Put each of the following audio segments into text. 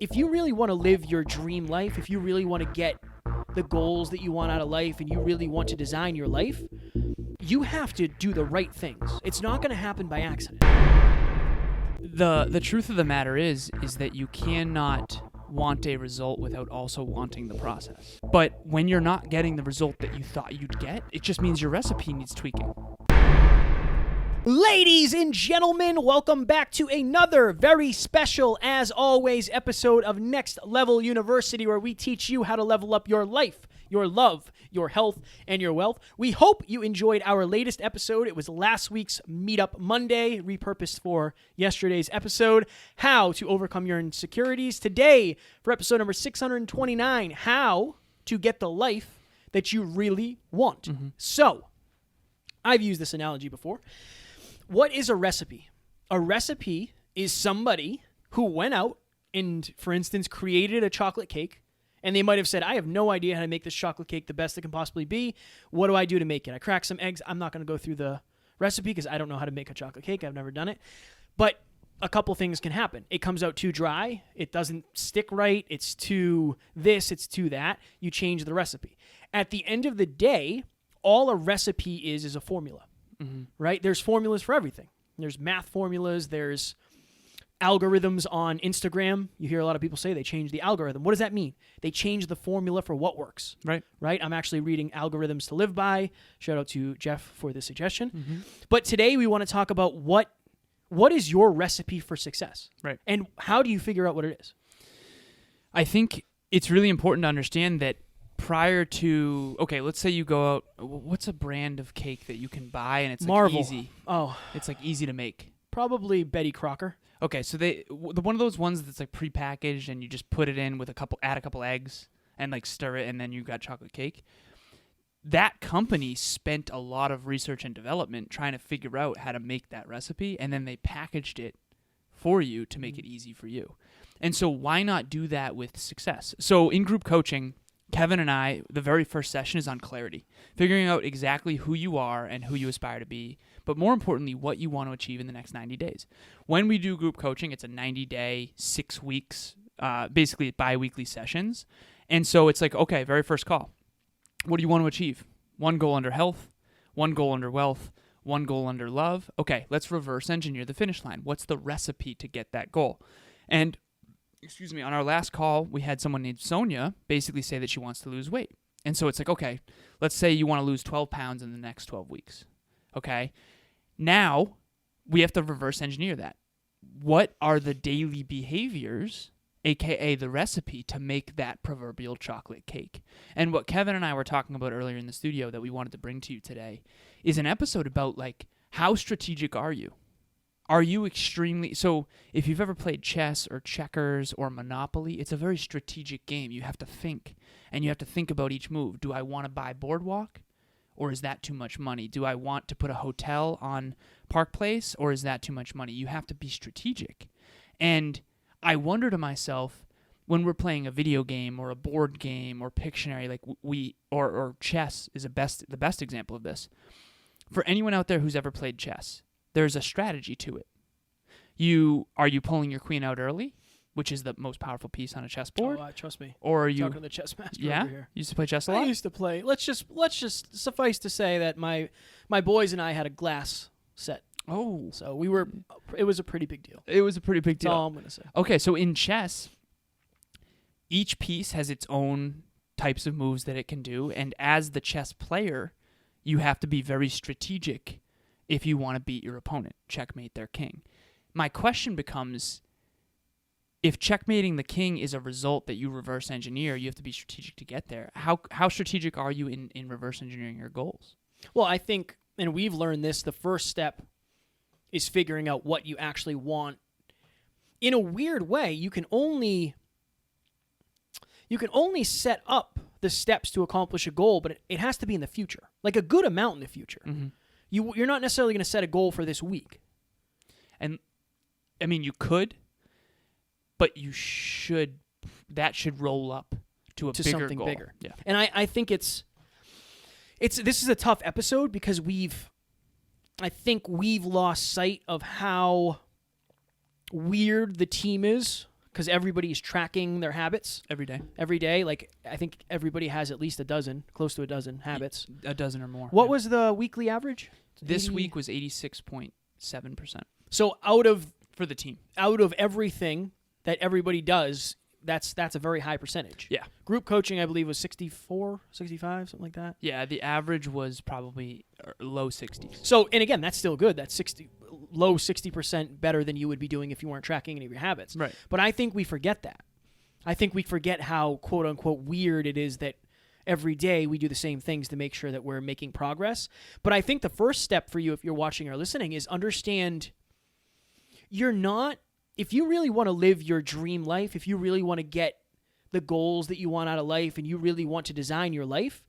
if you really want to live your dream life, if you really want to get the goals that you want out of life and you really want to design your life, you have to do the right things. It's not going to happen by accident. The truth of the matter is that you cannot want a result without also wanting the process. But when you're not getting the result that you thought you'd get, it just means your recipe needs tweaking. Ladies and gentlemen, welcome back to another very special, as always, episode of Next Level University, where we teach you how to level up your life, your love, your health, and your wealth. We hope you enjoyed our latest episode. It was last week's Meetup Monday, repurposed for yesterday's episode, How to Overcome Your Insecurities. Today, for episode number 629, How to Get the Life That You Really Want. Mm-hmm. So, I've used this analogy before. What is a recipe? A recipe is somebody who went out and, for instance, created a chocolate cake, and they might have said, I have no idea how to make this chocolate cake the best it can possibly be. What do I do to make it? I crack some eggs. I'm not going to go through the recipe because I don't know how to make a chocolate cake. I've never done it. But a couple things can happen. It comes out too dry. It doesn't stick right. It's too this. It's too that. You change the recipe. At the end of the day, all a recipe is a formula. Mm-hmm. Right? There's formulas for everything. There's math formulas. There's algorithms on Instagram. You hear a lot of people say they changed the algorithm. What does that mean? They changed the formula for what works. Right? I'm actually reading Algorithms to Live By. Shout out to Jeff for the suggestion. Mm-hmm. But today we want to talk about what is your recipe for success? Right. And how do you figure out what it is? I think it's really important to understand that prior to, okay, let's say you go out, what's a brand of cake that you can buy and it's Marvel. Like easy? Oh. It's like easy to make. Probably Betty Crocker. Okay, so one of those ones that's like prepackaged and you just put it in with add a couple eggs and like stir it and then you got chocolate cake. That company spent a lot of research and development trying to figure out how to make that recipe, and then they packaged it for you to make it easy for you. And so why not do that with success? So in group coaching, Kevin and I, the very first session is on clarity, figuring out exactly who you are and who you aspire to be, but more importantly, what you want to achieve in the next 90 days. When we do group coaching, it's a 90-day, 6 weeks, basically bi-weekly sessions. And so it's like, okay, very first call. What do you want to achieve? One goal under health, one goal under wealth, one goal under love. Okay, let's reverse engineer the finish line. What's the recipe to get that goal? And on our last call, we had someone named Sonia basically say that she wants to lose weight. And so it's like, okay, let's say you want to lose 12 pounds in the next 12 weeks. Okay. Now we have to reverse engineer that. What are the daily behaviors, aka the recipe, to make that proverbial chocolate cake? And what Kevin and I were talking about earlier in the studio that we wanted to bring to you today is an episode about like, how strategic are you? Are you extremely... So if you've ever played chess or checkers or Monopoly, it's a very strategic game. You have to think, and you have to think about each move. Do I want to buy Boardwalk, or is that too much money? Do I want to put a hotel on Park Place, or is that too much money? You have to be strategic. And I wonder to myself, when we're playing a video game or a board game or Pictionary, like or chess is the best example of this. For anyone out there who's ever played chess, there's a strategy to it. Are you pulling your queen out early, which is the most powerful piece on a chessboard? Oh, trust me. Or are you talking to the chess master over here? You used to play chess a lot? I used to play. Let's just suffice to say that my boys and I had a glass set. Oh. So it was a pretty big deal. It was a pretty big deal. That's all I'm going to say. Okay, so in chess, each piece has its own types of moves that it can do, and as the chess player, you have to be very strategic if you want to beat your opponent, checkmate their king. My question becomes, if checkmating the king is a result that you reverse engineer, you have to be strategic to get there. How strategic are you in reverse engineering your goals? Well, I think, and we've learned this, the first step is figuring out what you actually want. In a weird way, you can only set up the steps to accomplish a goal, but it has to be in the future, like a good amount in the future. Mm-hmm. You're not necessarily going to set a goal for this week. And, I mean, you could, but that should roll up to bigger something goal. Bigger. Yeah. And I think this is a tough episode because I think we've lost sight of how weird the team is because everybody's tracking their habits every day. every day. Like, I think everybody has at least close to a dozen habits. A dozen or more. What was the weekly average? This week was 86.7%. So out of For the team. everything that everybody does, that's a very high percentage. Yeah. Group coaching, I believe, was 64, 65, something like that. Yeah, the average was probably low 60s. So, and again, that's still good. That's low 60% better than you would be doing if you weren't tracking any of your habits. Right. But I think we forget that. I think we forget how, quote unquote, weird it is that every day we do the same things to make sure that we're making progress. But I think the first step for you, if you're watching or listening, is understand if you really want to live your dream life, if you really want to get the goals that you want out of life and you really want to design your life,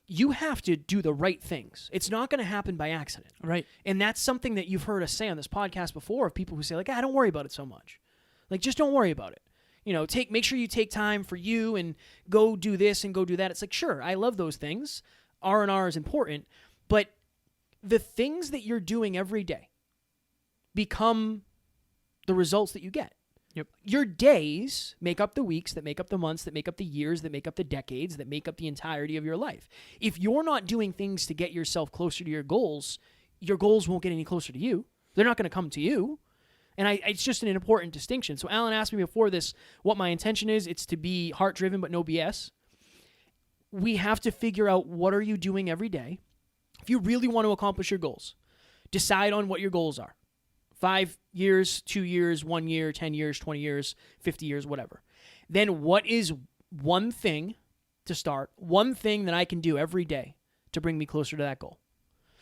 you have to do the right things. It's not going to happen by accident. Right. And that's something that you've heard us say on this podcast before, of people who say, like, don't worry about it so much. Like, just don't worry about it. Make sure you take time for you and go do this and go do that. It's like, sure, I love those things. R&R is important. But the things that you're doing every day become the results that you get. Yep. Your days make up the weeks, that make up the months, that make up the years, that make up the decades, that make up the entirety of your life. If you're not doing things to get yourself closer to your goals won't get any closer to you. They're not going to come to you. And it's just an important distinction. So Alan asked me before this what my intention is. It's to be heart-driven but no BS. We have to figure out, what are you doing every day? If you really want to accomplish your goals, decide on what your goals are. 5 years, 2 years, 1 year, 10 years, 20 years, 50 years, whatever. Then what is one thing to start, one thing that I can do every day to bring me closer to that goal?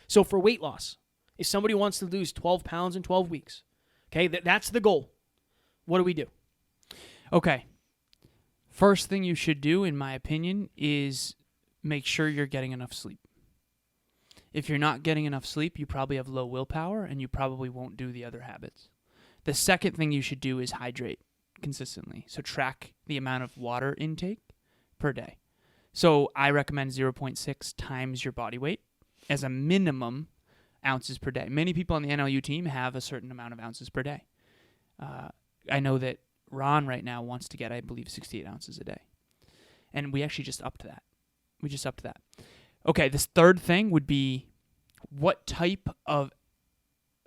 So for weight loss, if somebody wants to lose 12 pounds in 12 weeks, okay, that's the goal. What do we do? Okay. First thing you should do, in my opinion, is make sure you're getting enough sleep. If you're not getting enough sleep, you probably have low willpower and you probably won't do the other habits. The second thing you should do is hydrate consistently. So track the amount of water intake per day. So I recommend 0.6 times your body weight as a minimum ounces per day. Many people on the NLU team have a certain amount of ounces per day. I know that Ron right now wants to get, I believe, 68 ounces a day. And we actually just upped that. Okay, this third thing would be, what type of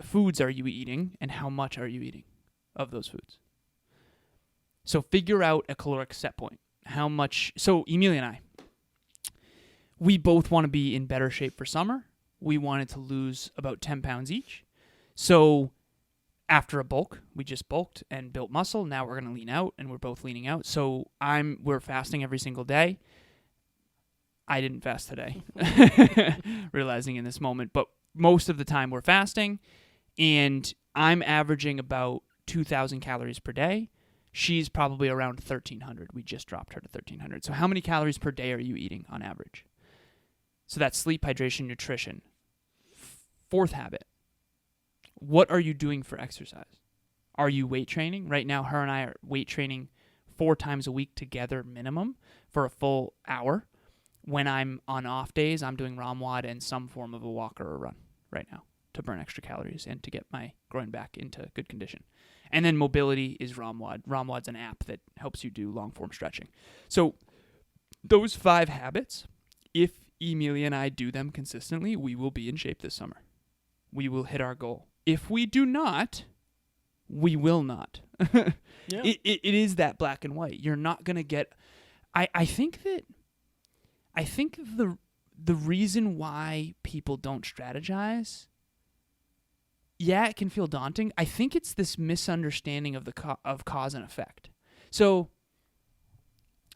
foods are you eating and how much are you eating of those foods? So figure out a caloric set point. How much? So Emilia and I, we both want to be in better shape for summer. We wanted to lose about 10 pounds each. So after a bulk, we just bulked and built muscle. Now we're going to lean out, and we're both leaning out. So we're fasting every single day. I didn't fast today, realizing in this moment. But most of the time we're fasting, and I'm averaging about 2,000 calories per day. She's probably around 1,300. We just dropped her to 1,300. So how many calories per day are you eating on average? So that's sleep, hydration, nutrition. Fourth habit. What are you doing for exercise? Are you weight training? Right now, her and I are weight training 4 times a week together minimum for a full hour. When I'm on off days, I'm doing ROMWOD and some form of a walk or a run right now to burn extra calories and to get my groin back into good condition. And then mobility is ROMWOD. ROMWOD's an app that helps you do long-form stretching. So those 5 habits, if Emilia and I do them consistently, we will be in shape this summer. We will hit our goal. If we do not, we will not. Yeah. It is that black and white. You're not going to get... I think the reason why people don't strategize, yeah, it can feel daunting. I think it's this misunderstanding of of cause and effect. So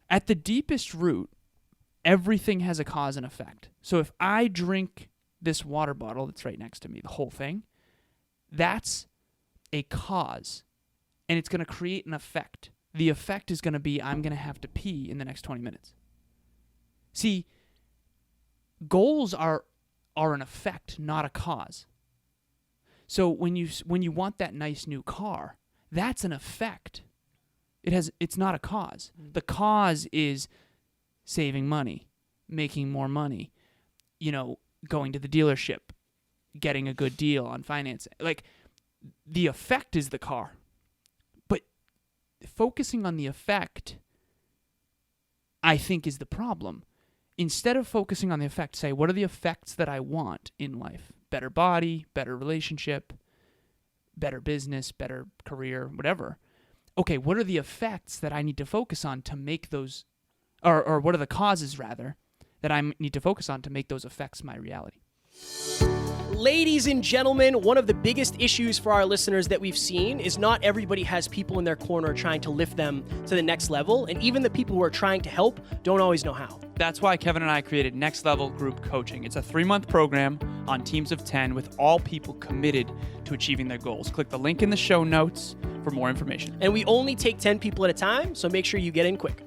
at the deepest root, everything has a cause and effect. So if I drink this water bottle that's right next to me, the whole thing, that's a cause, and it's going to create an effect. The effect is going to be, I'm going to have to pee in the next 20 minutes. See, goals are an effect, not a cause. So when you want that nice new car, that's an effect. It's not a cause. The cause is saving money, making more money, going to the dealership, getting a good deal on financing. Like, the effect is the car. But focusing on the effect, I think, is the problem. Instead of focusing on the effect, say, what are the effects that I want in life? Better body, better relationship, better business, better career, whatever. Okay, what are the effects that I need to focus on to make those, or what are the causes, rather, that I need to focus on to make those effects my reality? Ladies and gentlemen, one of the biggest issues for our listeners that we've seen is not everybody has people in their corner trying to lift them to the next level, and even the people who are trying to help don't always know how. That's why Kevin and I created Next Level Group Coaching. It's a 3-month program on teams of 10 with all people committed to achieving their goals. Click the link in the show notes for more information. And we only take 10 people at a time, so make sure you get in quick.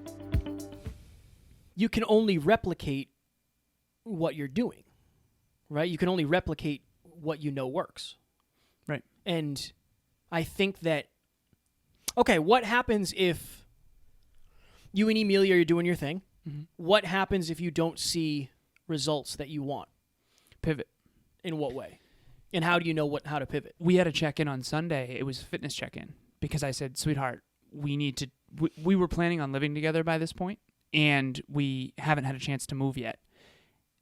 You can only replicate what you're doing, right? You can only replicate what you know works. Right. And I think that, okay, what happens if you and Emilia are doing your thing? Mm-hmm. What happens if you don't see results that you want? Pivot. In what way? And how do you know how to pivot? We had a check-in on Sunday. It was a fitness check-in because I said, sweetheart, we were planning on living together by this point, and we haven't had a chance to move yet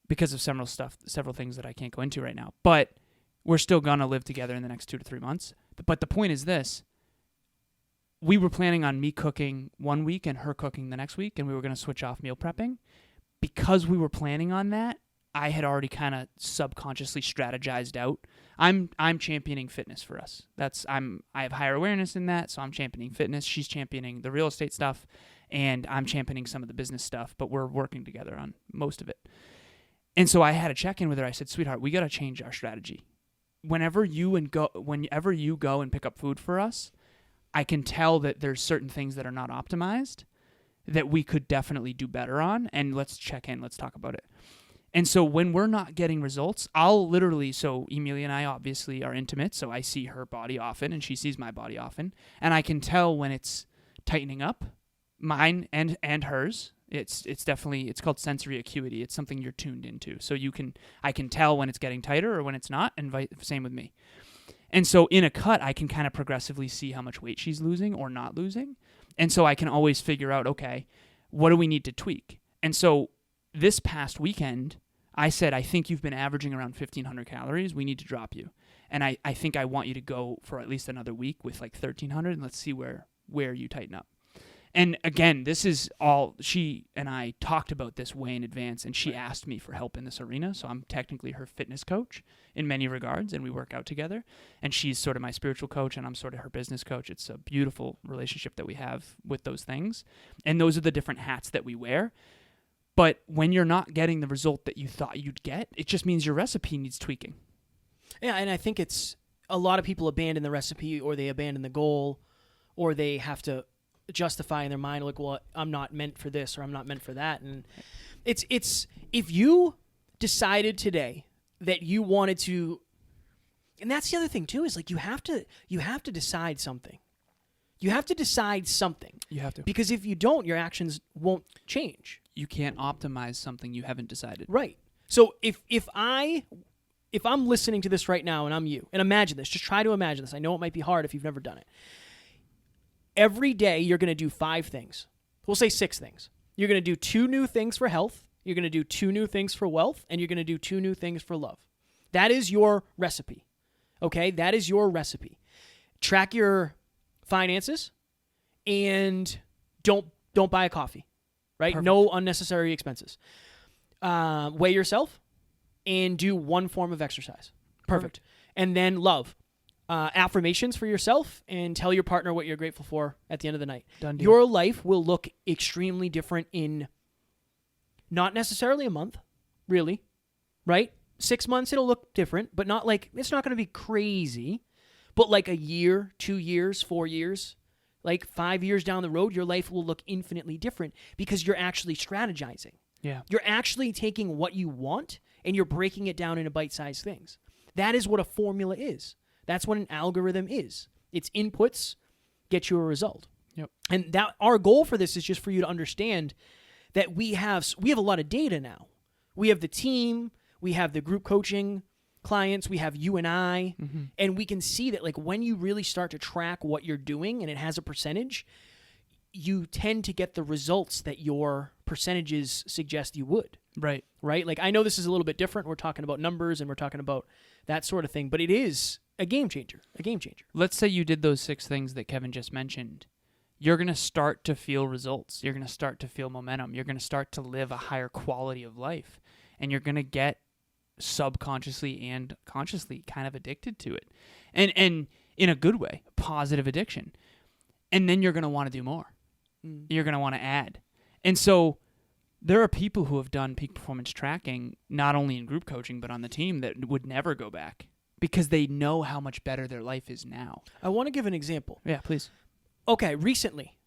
because of several things that I can't go into right now. But we're still going to live together in the next 2 to 3 months. But the point is this. We were planning on me cooking one week and her cooking the next week, and we were going to switch off meal prepping. Because we were planning on that, I had already kind of subconsciously strategized out. I'm championing fitness for us. I have higher awareness in that, so I'm championing fitness. She's championing the real estate stuff, and I'm championing some of the business stuff, but we're working together on most of it. And so I had a check-in with her. I said, sweetheart, we got to change our strategy. Whenever you go and pick up food for us, I can tell that there's certain things that are not optimized that we could definitely do better on, and let's check in. Let's talk about it. And so when we're not getting results, so Emilia and I obviously are intimate, so I see her body often, and she sees my body often, and I can tell when it's tightening up, mine and hers. It's called sensory acuity. It's something you're tuned into. So I can tell when it's getting tighter or when it's not, and same with me. And so in a cut, I can kind of progressively see how much weight she's losing or not losing. And so I can always figure out, okay, what do we need to tweak? And so this past weekend, I said, I think you've been averaging around 1,500 calories. We need to drop you. And I think I want you to go for at least another week with like 1,300, and let's see where you tighten up. And again, this is all, she and I talked about this way in advance, and she asked me for help in this arena. So I'm technically her fitness coach in many regards, and we work out together. And she's sort of my spiritual coach, and I'm sort of her business coach. It's a beautiful relationship that we have with those things. And those are the different hats that we wear. But when you're not getting the result that you thought you'd get, it just means your recipe needs tweaking. Yeah, and I think it's a lot of people abandon the recipe, or they abandon the goal, or they have to justify in their mind, like, well, I'm not meant for this, or I'm not meant for that. And it's if you decided today that you wanted to, and that's the other thing too, is like you have to decide something. You have to decide something. You have to. Because if you don't, your actions won't change. You can't optimize something you haven't decided. Right. So if I'm listening to this right now and I'm you, and imagine this, just try to imagine this. I know it might be hard if you've never done it. Every day you're going to do 5 things. We'll say 6 things. You're going to do 2 new things for health. You're going to do 2 new things for wealth, and you're going to do 2 new things for love. That is your recipe. Okay? That is your recipe. Track your finances, and don't buy a coffee. Right? Perfect. No unnecessary expenses. Weigh yourself and do 1 form of exercise. Perfect. And then love. Affirmations for yourself, and tell your partner what you're grateful for at the end of the night. Done deal. Your life will look extremely different in not necessarily a month, really, right? 6 months it'll look different, but not like, it's not going to be crazy, but like a year, 2 years, 4 years, like 5 years down the road, your life will look infinitely different because you're actually strategizing. Yeah. You're actually taking what you want and you're breaking it down into bite-sized things. That is what a formula is. That's what an algorithm is. It's inputs get you a result. Yep. And that our goal for this is just for you to understand that we have a lot of data now. We have the team, we have the group coaching clients, we have you and I, and we can see that like when you really start to track what you're doing and it has a percentage, you tend to get the results that your percentages suggest you would. Right. Right? Like, I know this is a little bit different. We're talking about numbers and we're talking about that sort of thing, but it is a game changer. A game changer. Let's say you did those 6 things that Kevin just mentioned. You're going to start to feel results. You're going to start to feel momentum. You're going to start to live a higher quality of life. And you're going to get subconsciously and consciously kind of addicted to it. And in a good way, positive addiction. And then you're going to want to do more. You're going to want to add. And so there are people who have done peak performance tracking, not only in group coaching, but on the team, that would never go back because they know how much better their life is now. I want to give an example. Yeah, please. Okay, recently,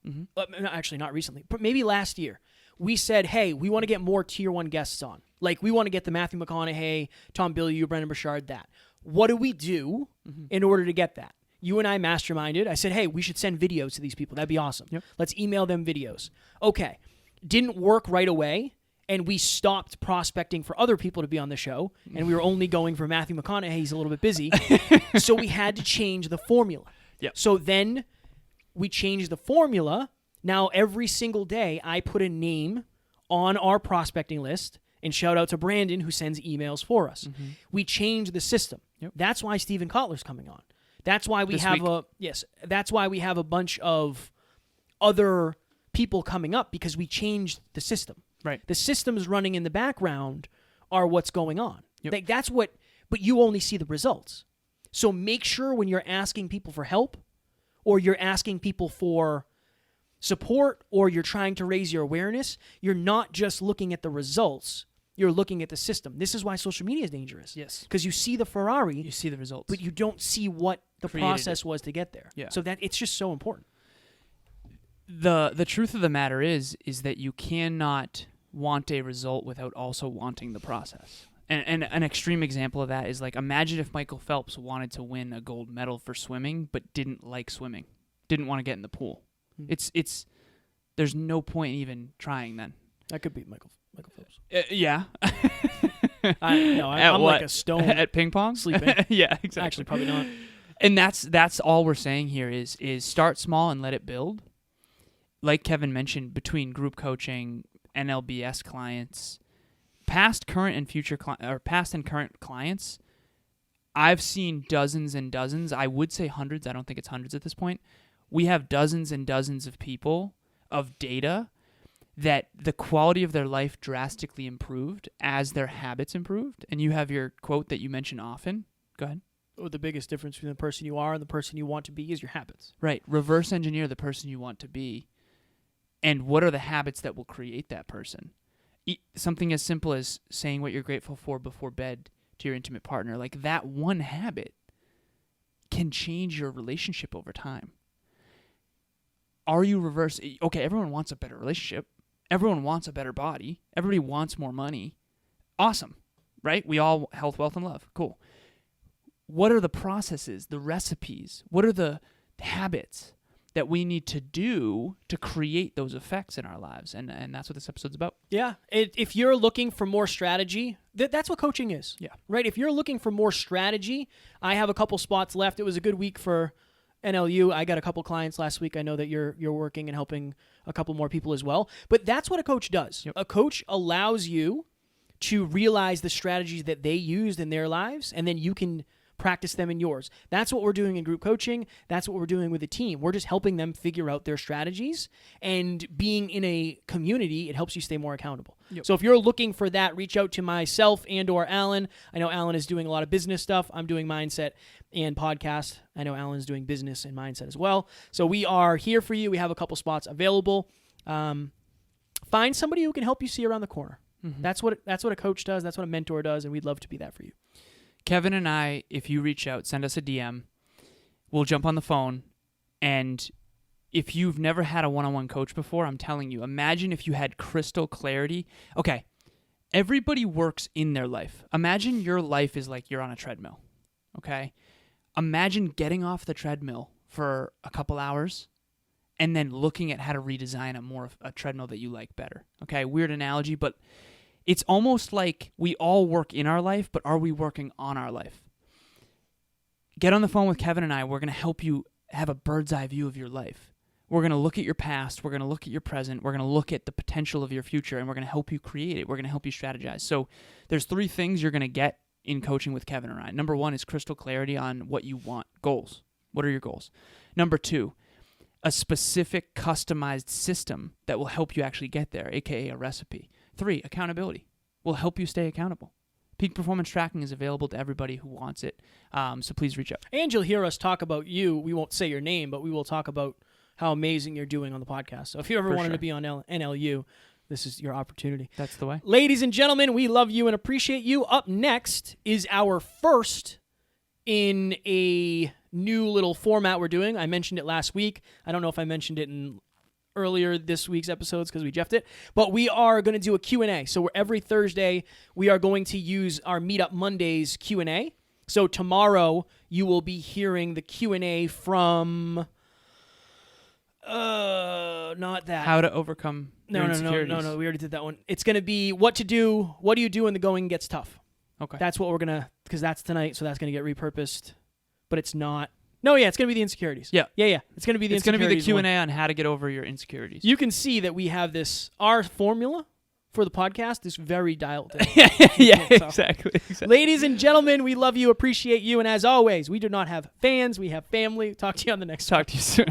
actually not recently, but maybe last year, we said, hey, we want to get more tier 1 guests on. Like, we want to get the Matthew McConaughey, Tom Bilyeu, Brendan Burchard, that. What do we do in order to get that? You and I masterminded. I said, hey, we should send videos to these people. That'd be awesome. Yep. Let's email them videos. Okay. Didn't work right away, and we stopped prospecting for other people to be on the show, and we were only going for Matthew McConaughey. He's a little bit busy. So we had to change the formula. Yep. So then we changed the formula. Now every single day I put a name on our prospecting list, and shout out to Brandon who sends emails for us. We changed the system. Yep. That's why Steven Kotler's coming on. That's why we This have week. That's why we have a bunch of other people coming up because we changed the system. Right. The systems running in the background are what's going on. Yep. Like, that's what, but you only see the results. So make sure when you're asking people for help, or you're asking people for support, or you're trying to raise your awareness, you're not just looking at the results, you're looking at the system. This is why social media is dangerous. Yes. Because you see the Ferrari, You see the results. but you don't see what the Created process was to get there. Yeah. So that it's just so important. The truth of the matter is that you cannot want a result without also wanting the process. And an extreme example of that is, like, imagine if Michael Phelps wanted to win a gold medal for swimming but didn't like swimming, didn't want to get in the pool. It's there's no point even trying then. That could be Michael Phelps. Yeah. I'm like a stone at ping pong sleeping. Yeah, exactly. Actually, probably not. And that's all we're saying here is start small and let it build. Like Kevin mentioned, between group coaching, NLBS clients, past, current, and current clients, I've seen dozens and dozens. I would say hundreds. I don't think it's hundreds at this point. We have dozens and dozens of people, of data, that the quality of their life drastically improved as their habits improved. And you have your quote that you mention often. Go ahead. Oh, the biggest difference between the person you are and the person you want to be is your habits. Right. Reverse engineer the person you want to be. And what are the habits that will create that person? Something as simple as saying what you're grateful for before bed to your intimate partner. Like, that one habit can change your relationship over time. Are you reverse? Okay, everyone wants a better relationship. Everyone wants a better body. Everybody wants more money. Awesome, right? We all health, wealth, and love. Cool. What are the processes, the recipes? What are the habits that we need to do to create those effects in our lives? And that's what this episode's about. Yeah. If you're looking for more strategy, that's what coaching is. Yeah. Right? If you're looking for more strategy, I have a couple spots left. It was a good week for NLU. I got a couple clients last week. I know that you're working and helping a couple more people as well. But that's what a coach does. Yep. A coach allows you to realize the strategies that they used in their lives, and then you can practice them in yours. That's what we're doing in group coaching. That's what we're doing with the team. We're just helping them figure out their strategies, and being in a community, it helps you stay more accountable. Yep. So if you're looking for that, reach out to myself and or Alan. I know Alan is doing a lot of business stuff. I'm doing mindset and podcast. I know Alan's doing business and mindset as well. So we are here for you. We have a couple spots available. Find somebody who can help you see around the corner. Mm-hmm. That's what a coach does. That's what a mentor does, and we'd love to be that for you. Kevin and I, if you reach out, send us a DM. We'll jump on the phone. And if you've never had a one-on-one coach before, I'm telling you, imagine if you had crystal clarity. Okay, everybody works in their life. Imagine your life is like you're on a treadmill, okay? Imagine getting off the treadmill for a couple hours and then looking at how to redesign a treadmill that you like better, okay? Weird analogy, but it's almost like we all work in our life, but are we working on our life? Get on the phone with Kevin and I. We're going to help you have a bird's eye view of your life. We're going to look at your past. We're going to look at your present. We're going to look at the potential of your future, and we're going to help you create it. We're going to help you strategize. So there's 3 things you're going to get in coaching with Kevin and I. Number 1 is crystal clarity on what you want. Goals. What are your goals? Number 2, a specific customized system that will help you actually get there, aka a recipe. 3, accountability. Will help you stay accountable. Peak performance tracking is available to everybody who wants it. So please reach out. And you'll hear us talk about you. We won't say your name, but we will talk about how amazing you're doing on the podcast. So if you ever wanted to be on NLU, this is your opportunity. That's the way. Ladies and gentlemen, we love you and appreciate you. Up next is our first in a new little format we're doing. I mentioned it last week. I don't know if I mentioned it in earlier this week's episodes because we jeffed it, but we are going to do a Q&A. So every Thursday, we are going to use our Meetup Mondays Q&A. So tomorrow, you will be hearing the Q&A from... not that. How to overcome your insecurities. No. We already did that one. It's going to be what to do. What do you do when the going gets tough? Okay. That's what we're going to, because that's tonight, so that's going to get repurposed. But it's not. No, yeah, it's going to be the insecurities. Yeah. It's going to be the It's going to be the Q&A one. on how to get over your insecurities. You can see that we have this, our formula for the podcast is very dialed in. yeah, So. exactly. Ladies and gentlemen, we love you, appreciate you, and as always, we do not have fans, we have family. Talk to you on the next Talk to you soon.